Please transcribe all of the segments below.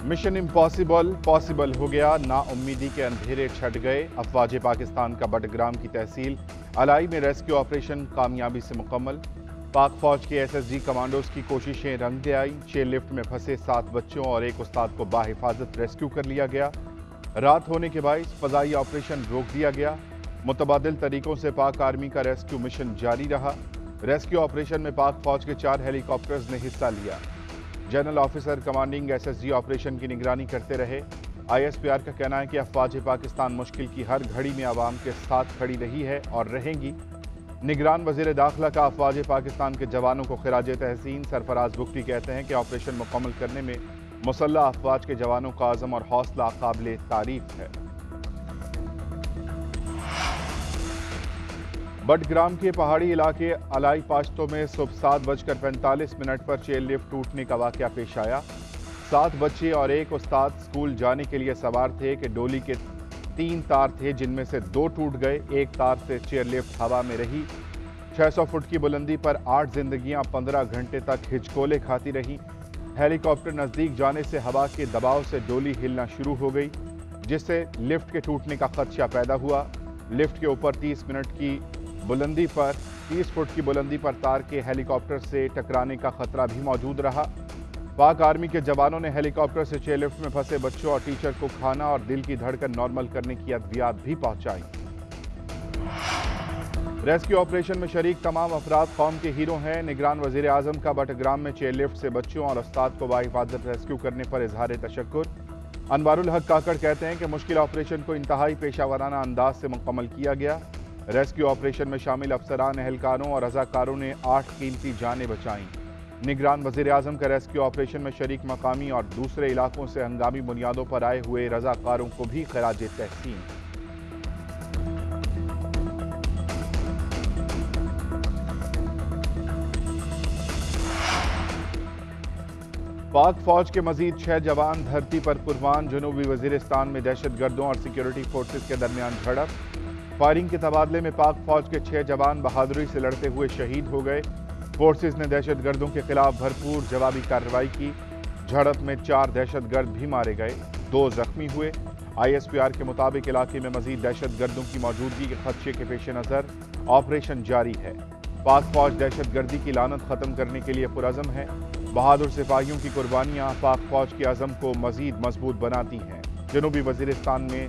Mission impossible possible हो गया, नाउम्मीदी के अंधेरे छट गए। अफवाज पाकिस्तान का बटग्राम की तहसील अलाई में रेस्क्यू ऑपरेशन कामयाबी से मुकम्मल। पाक फौज के एसएसजी कमांडोज की कोशिशें रंग ले आई। चेयरलिफ्ट में फंसे 7 बच्चों और एक उस्ताद को बाहिफाजत रेस्क्यू कर लिया गया। रात होने के बाइस फजाई ऑपरेशन रोक दिया गया। मुतबादिल तरीकों से पाक आर्मी का रेस्क्यू मिशन जारी रहा। रेस्क्यू ऑपरेशन में पाक फौज के 4 हेलीकॉप्टर्स ने हिस्सा लिया। General officer commanding SSG operation की निगरानी करते रहे। आईएसपीआर का कहना है कि अफवाज पाकिस्तान मुश्किल की हर घड़ी में आवाम के साथ खड़ी रही है और रहेंगी। निगरान वजीर दाखिला का अफवाज पाकिस्तान के जवानों को खिराज तहसीन। सरफराज बुख्ती कहते हैं कि ऑपरेशन मुकम्मल करने में मुसल्लह अफवाज के जवानों का आज़म और हौसला काबिल तारीफ है। बटग्राम के पहाड़ी इलाके अलाई पाश्तो में सुबह 7:45 पर चेयरलिफ्ट टूटने का वाकया पेश आया। 7 बच्चे और एक उस्ताद स्कूल जाने के लिए सवार थे कि डोली के 3 तार थे, जिनमें से 2 टूट गए। एक तार से चेयरलिफ्ट हवा में रही। 600 फुट की बुलंदी पर 8 जिंदगियां 15 घंटे तक हिचकोले खाती रही। हेलीकॉप्टर नजदीक जाने से हवा के दबाव से डोली हिलना शुरू हो गई, जिससे लिफ्ट के टूटने का खदशा पैदा हुआ। लिफ्ट के ऊपर 30 फुट की बुलंदी पर तार के हेलीकॉप्टर से टकराने का खतरा भी मौजूद रहा। पाक आर्मी के जवानों ने हेलीकॉप्टर से चेयरलिफ्ट में फंसे बच्चों और टीचर को खाना और दिल की धड़कन नॉर्मल करने की अद्वियात भी पहुंचाई। रेस्क्यू ऑपरेशन में शरीक तमाम अफराद कौम के हीरो हैं। निगरान वजीर आजम का बटग्राम में चेयरलिफ्ट से बच्चों और उस्ताद को बाहिफाजत रेस्क्यू करने पर इजहार तशक्कुर। अनवारुल हक काकड़ कहते हैं कि मुश्किल ऑपरेशन को इंतहाई पेशावराना अंदाज से मुकम्मल किया गया। रेस्क्यू ऑपरेशन में शामिल अफसरान, एहलकारों और रजाकारों ने 8 कीमती जानें बचाईं। निगरान वजीर आजम का रेस्क्यू ऑपरेशन में शरीक मकामी और दूसरे इलाकों से हंगामी बुनियादों पर आए हुए रजाकारों को भी खिराज तहसीन। पाक फौज के मजीद 6 जवान धरती पर कुर्बान। जनूबी वजीरिस्तान में दहशतगर्दों और सिक्योरिटी फोर्सेस के दरमियान झड़प। फायरिंग के तबादले में पाक फौज के 6 जवान बहादुरी से लड़ते हुए शहीद हो गए। फोर्सेस ने दहशतगर्दों के खिलाफ भरपूर जवाबी कार्रवाई की। झड़प में 4 दहशतगर्द भी मारे गए, 2 जख्मी हुए। आईएसपीआर के मुताबिक इलाके में मजीद दहशतगर्दों की मौजूदगी के खदशे के पेश नज़र ऑपरेशन जारी है। पाक फौज दहशतगर्दी की लानत खत्म करने के लिए पुरअज़म है। बहादुर सिपाहियों की कुर्बानियां पाक फौज के अज़म को मजीद मजबूत बनाती हैं। जनूबी वजीरिस्तान में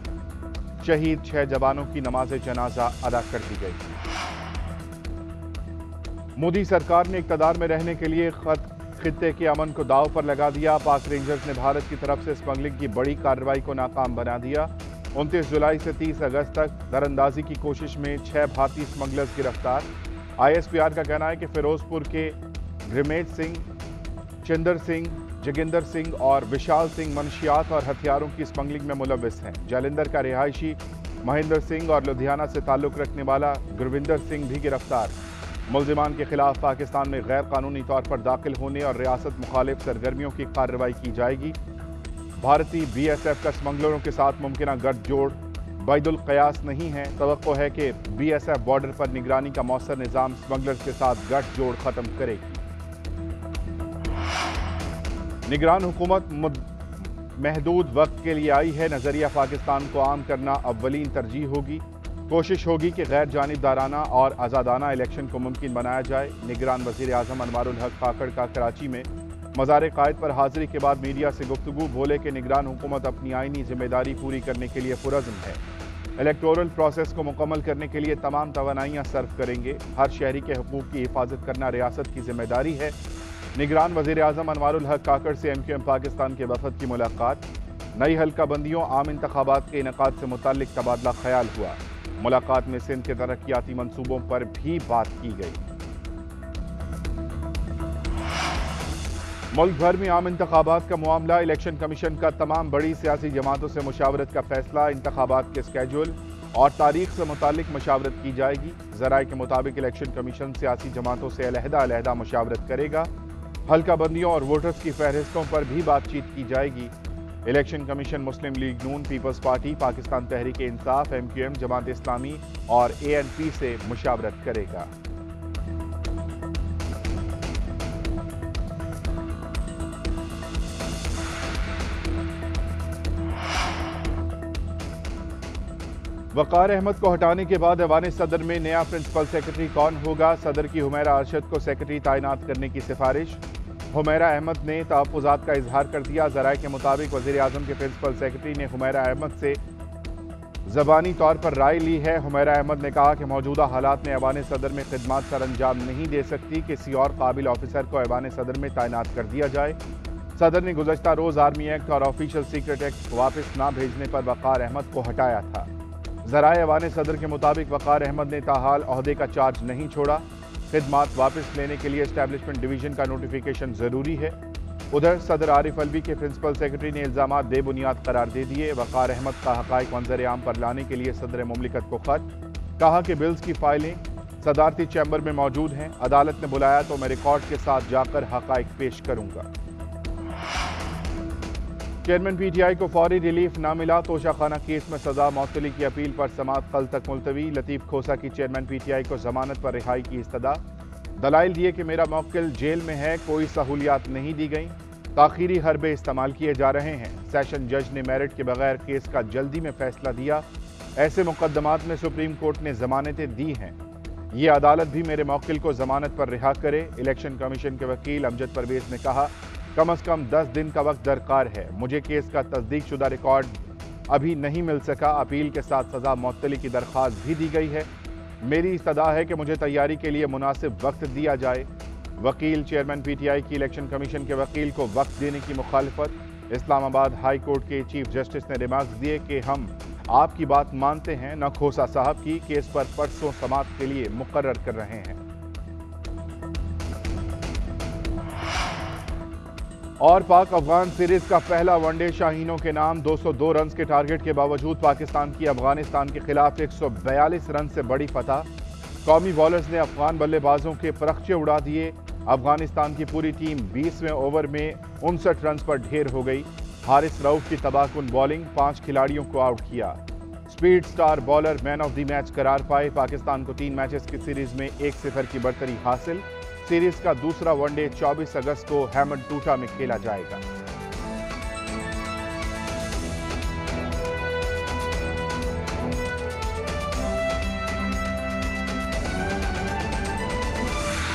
शहीद 6 जवानों की नमाज जनाजा अदा कर दी गई। मोदी सरकार ने इक़्तिदार में रहने के लिए खित्ते के अमन को दाव पर लगा दिया। पाक रेंजर्स ने भारत की तरफ से स्मगलिंग की बड़ी कार्रवाई को नाकाम बना दिया। 29 जुलाई से 30 अगस्त तक दरअंदाजी की कोशिश में 6 भारतीय स्मगलर्स गिरफ्तार। आईएसपीआर का कहना है कि फिरोजपुर के ग्रमेज सिंह, चिंदर सिंह, जोगिंदर सिंह और विशाल सिंह मनशियात और हथियारों की स्मगलिंग में मुलव्विस हैं। जालंधर का रिहायशी महेंद्र सिंह और लुधियाना से ताल्लुक रखने वाला गुरविंदर सिंह भी गिरफ्तार। मुल्जिमान के खिलाफ पाकिस्तान में गैर कानूनी तौर पर दाखिल होने और रियासत मुखालिफ सरगर्मियों की कार्रवाई की जाएगी। भारतीय बीएसएफ का स्मगलरों के साथ मुमकिन गठजोड़ बैदुल कयास नहीं है। तवक्को है कि बीएसएफ बॉर्डर पर निगरानी का मौसर निज़ाम स्मगलर्स के साथ गठजोड़ खत्म करेगी। निगरान हुकूमत महदूद वक्त के लिए आई है। नजरिया पाकिस्तान को आम करना अव्वलीन तरजीह होगी। कोशिश होगी कि गैर जानिबदाराना और आज़ादाना इलेक्शन को मुमकिन बनाया जाए। निगरान वजीर आज़म अनवारुल हक काकड़ का कराची में मज़ार कायद पर हाजिरी के बाद मीडिया से गुफ्तगू। बोले कि निगरान हुकूमत अपनी आईनी जिम्मेदारी पूरी करने के लिए पुरअज़्म है। इलेक्टोरल प्रोसेस को मुकम्मल करने के लिए तमाम तवानाइयाँ सर्व करेंगे। हर शहरी के हुकूक की हिफाजत करना रियासत की जिम्मेदारी है। निगरान वजीर आज़म अनवारुल हक काकड़ से एमक्यूएम पाकिस्तान के वफद की मुलाकात। नई हल्का बंदियों आम इंतखाबात के इनेकाद से मुताल्लिक तबादला ख्याल हुआ। मुलाकात में सिंध के तरक्याती मंसूबों पर भी बात की गई। मुल्क भर में आम इंतखाबात का मामला। इलेक्शन कमीशन का तमाम बड़ी सियासी जमातों से मुशावरत का फैसला। इंतखाबात के स्केड्यूल और तारीख से मुताल्लिक मुशावरत की जाएगी। ज़राए के मुताबिक इलेक्शन कमीशन सियासी जमातों से अलहदा मुशावरत करेगा। हल्का बंदियों और वोटर्स की फहरिस्तों पर भी बातचीत की जाएगी। इलेक्शन कमीशन मुस्लिम लीग नून, peoples party, Pakistan Tehreek Insaf, MQM, Jamaat Islami और एएनपी से मुशावरत करेगा। वक़ार अहमद को हटाने के बाद ऐवान सदर में नया प्रिंसिपल सेक्रेटरी कौन होगा? सदर की हुमैरा अरशद को सेक्रेटरी तैनात करने की सिफारिश। हुमैरा अहमद ने तहफ़्फ़ुज़ात का इजहार कर दिया। ज़राए के मुताबिक वज़ीर आज़म के प्रिंसिपल सेक्रेटरी ने हुमैरा अहमद से ज़बानी तौर पर राय ली है। हुमैरा अहमद ने कहा कि मौजूदा हालात में ऐवान सदर में खिदमत सर अंजाम नहीं दे सकती, किसी और काबिल ऑफिसर को ऐवान सदर में तैनात कर दिया जाए। सदर ने गुज़श्ता रोज़ आर्मी एक्ट और ऑफिशियल सीक्रेट एक्ट वापस ना भेजने पर वक़ार अहमद को हटाया था। ज़राए ऐवान सदर के मुताबिक वक़ार अहमद ने ताहाल ओहदे का चार्ज नहीं छोड़ा। खिदमत वापस लेने के लिए एस्टैब्लिशमेंट डिवीज़न का नोटिफिकेशन ज़रूरी है। उधर सदर आरिफ अलवी के प्रिंसिपल सेक्रेटरी ने इल्ज़ामात बेबुनियाद करार दे दिए। वक़ार अहमद का हक़ाइक़ मंज़र आम पर लाने के लिए सदर मुमलिकत को ख़त। कहा कि बिल्स की फाइलें सदारती चैम्बर में मौजूद हैं, अदालत ने बुलाया तो मैं रिकॉर्ड के साथ जाकर हक़ाइक़ पेश करूँगा। चेयरमैन PTI को फौरी रिलीफ ना मिला। तोशाखाना केस में सजा मौतली की अपील पर समाअत कल तक मुलतवी। लतीफ़ खोसा की चेयरमैन PTI को जमानत पर रिहाई की इस्तदा। दलाइल दिए कि मेरा मौक्किल जेल में है, कोई सहूलियात नहीं दी गई, ताख़ीरी हरबे इस्तेमाल किए जा रहे हैं। सेशन जज ने मेरिट के बगैर केस का जल्दी में फैसला दिया। ऐसे मुकदमात में सुप्रीम कोर्ट ने जमानतें दी हैं। ये अदालत भी मेरे मौक्किल को जमानत पर रिहा करे। इलेक्शन कमीशन के वकील अमजद परवेज ने कहा, कम अज कम 10 दिन का वक्त दरकार है। मुझे केस का तस्दीक शुदा रिकॉर्ड अभी नहीं मिल सका। अपील के साथ सजा मौतली की दरख्वास्त भी दी गई है। मेरी इस्तदा है कि मुझे तैयारी के लिए मुनासिब वक्त दिया जाए। वकील चेयरमैन PTI की इलेक्शन कमीशन के वकील को वक्त देने की मुखालफत। इस्लामाबाद हाई कोर्ट के चीफ जस्टिस ने रिमार्क्स दिए कि हम आपकी बात मानते हैं, न खोसा साहब की केस पर परसों समाअत के लिए मुकर्रर कर रहे हैं। और पाक अफगान सीरीज का पहला वनडे शाहीनों के नाम। 202 रन के टारगेट के बावजूद पाकिस्तान की अफगानिस्तान के खिलाफ 142 रन से बड़ी फतह। कौमी बॉलर्स ने अफगान बल्लेबाजों के परखचे उड़ा दिए। अफगानिस्तान की पूरी टीम 20वें ओवर में 59 रन पर ढेर हो गई। हारिस रऊफ की तबाहकुन बॉलिंग 5 खिलाड़ियों को आउट किया। Speed star bowler man of the match करार पाए। पाकिस्तान को 3 मैचेस की सीरीज में 1-0 की बढ़तरी हासिल। सीरीज का दूसरा वनडे 24 अगस्त को हैमड टूटा में खेला जाएगा।